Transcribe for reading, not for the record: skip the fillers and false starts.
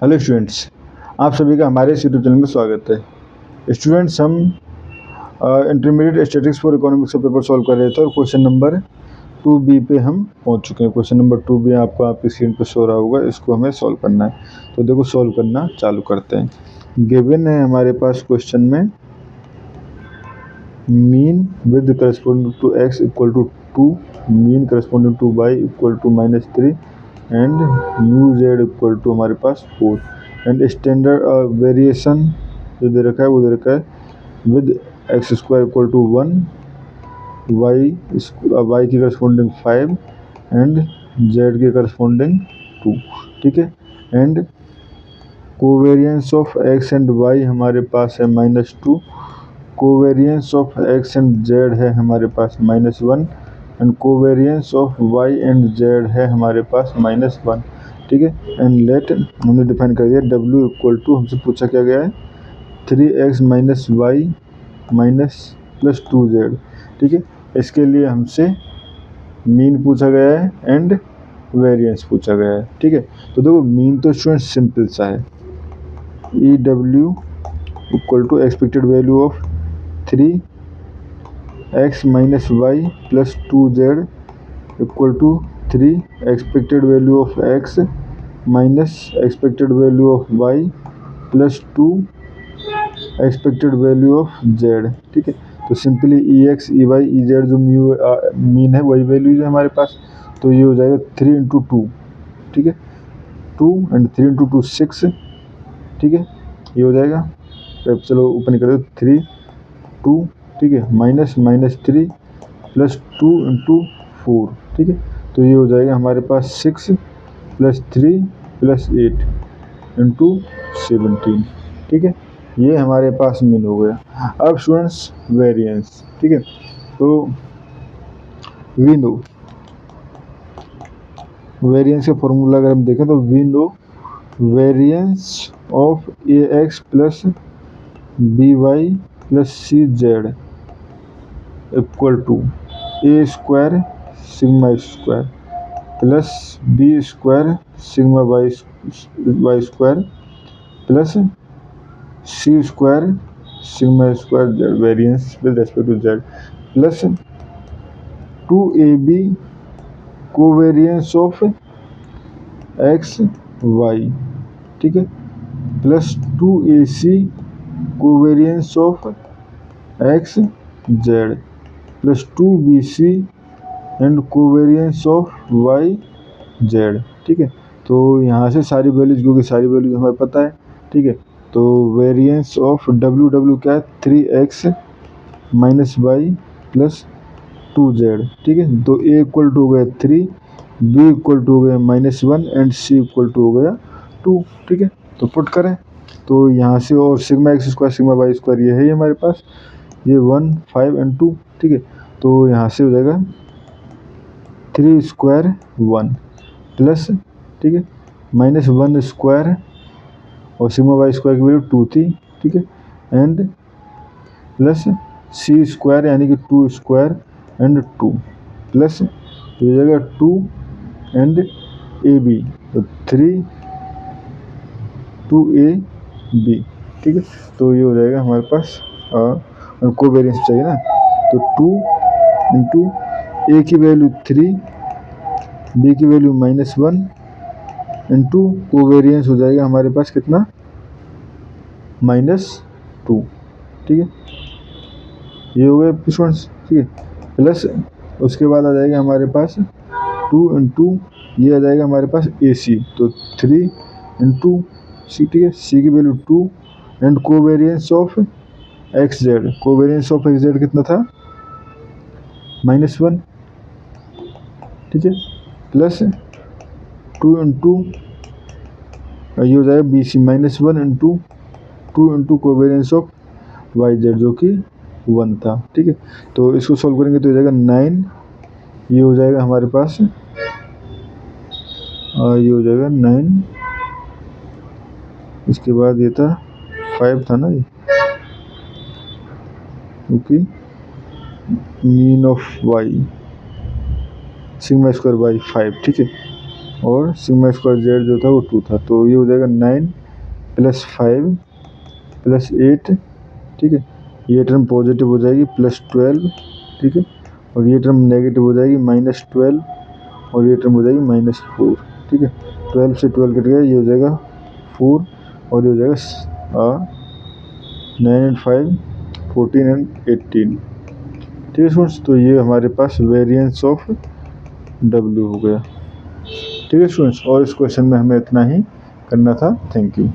Hello students, आप सभी का हमारे इस यूट्यूब चैनल में स्वागत है। स्टूडेंट्स, हम इंटरमीडिएट स्टैटिस्टिक्स फॉर इकोनॉमिक्स का पेपर सॉल्व कर रहे थे और क्वेश्चन नंबर 2B पे हम पहुंच चुके हैं। क्वेश्चन नंबर 2B आपको आपकी स्क्रीन पर शो रहा होगा, इसको हमें सॉल्व करना है। तो देखो, सॉल्व करना चालू करते हैं। गिवन है हमारे पास क्वेश्चन में mean with corresponding to x equal to 2, mean corresponding to y equal to -3 and mu z equal to हमारे पास 4 एंड स्टैंडर्ड वेरिएशन जो दे रखा है वो दे रखा है with x square equal to 1, y की करस्पॉन्डिंग 5 एंड z के करस्पॉन्डिंग 2। ठीक है, and covariance of x and y हमारे पास है -2, covariance of x and z है हमारे पास -1 and covariance of y and z है हमारे पास -1। ठीक है, एंड लेट हमने डिफाइन कर दिया w इक्वल टू, हमसे पूछा क्या गया है 3x minus Y minus plus 2z। ठीक है, इसके लिए हमसे मीन पूछा गया है एंड वेरिएंस पूछा गया है। ठीक है, तो देखो मीन तो स्टूडेंट सिंपल सा है, E W equal to expected value of 3x minus Y plus 2z equal to 3 expected value of x minus expected value of y plus 2 expected value of z। ठीक है, तो simply E X E Y E Z जो mean है वही values है हमारे पास, तो ये हो जाएगा 3 इंटू 2। ठीक है, 2 एंड 3 इंटू 2 6। ठीक है, ये हो जाएगा, अब चलो ओपन कर दो 3 2। ठीक है, -3 प्लस 2 इंटू 4। ठीक है, तो ये हो जाएगा हमारे पास 6 प्लस 3 प्लस 8 इंटू 17। ठीक है, ये हमारे पास मीन हो गया। अब स्टूडेंट्स वेरिएंस। ठीक है, तो वी नो वेरिएंस का फॉर्मूला अगर हम देखें तो we know variance of a x plus b y plus c z equal to a square sigma square plus b square sigma y square plus c square sigma square z variance with respect to z plus 2ab covariance of x y. ठीक है, plus 2ac covariance of x z plus 2bc and covariance of y z. ठीक है, तो यहाँ से सारी values, क्योंकि सारी वैल्यूज हमें पता है। ठीक है, तो वेरिएंस ऑफ w क्या है 3x minus Y plus 2z। ठीक है, तो a इक्वल टू हो गया 3, b इक्वल टू हो गया -1 एंड c इक्वल टू हो गया 2। ठीक है, तो पुट करें तो यहाँ से, और sigma x square sigma y square ये है हमारे पास, ये 1 5 एंड 2। ठीक है, तो यहाँ से हो जाएगा 3 स्क्वायर 1 प्लस, ठीक है, -1 स्क्वायर और सिग्मा वाई स्क्वायर की वैल्यू 2 थी। ठीक है, एंड प्लस सी स्क्वायर यानी कि 2 स्क्वायर एंड 2 प्लस हो जाएगा 2 एंड ए बी, तो 3 2ab। ठीक है, तो ये हो जाएगा हमारे पास, कोवेरियंस चाहिए ना, तो 2 इंटू ए की वैल्यू 3 बी की वैल्यू -1 इंटू कोवेरियंस हो जाएगा हमारे पास कितना -2। ठीक है, ये हो गया स्टूडेंट्स। ठीक है, प्लस उसके बाद आ जाएगा हमारे पास 2 इंटू ये आ जाएगा हमारे पास ए सी, तो 3 इंटू सी। ठीक है, सी की value 2 and covariance of x Z, covariance of x Z कितना था -1। ठीक है, प्लस 2 इंटू ये हो जाएगा b c -1 into 2 into covariance of y z जो कि 1 था। ठीक है, तो इसको सॉल्व करेंगे तो हो जाएगा 9, ये हो जाएगा हमारे पास, ये हो जाएगा 9, इसके बाद ये था 5 था ना ये, okay, mean of y sigma square by 5। ठीक है, और सिग्मा स्क्वायर जेड जो था वो 2 था। तो ये हो जाएगा 9 + 5 + 8, ठीक है। ये टर्म पॉजिटिव हो जाएगी +12, ठीक है। और ये टर्म नेगेटिव हो जाएगी -12 और ये टर्म हो जाएगी -4, ठीक है। 12 से 12 कट गया, ये हो जाएगा 4 और ये हो जाएगा 9 and 5 14 and 18, ठीक है स्टूडेंट्स। तो ये हमारे पास वेरिएंस ऑफ W हो गया, ठीक है स्टूडेंट्स। और इस क्वेश्चन में हमें इतना ही करना था। Thank you.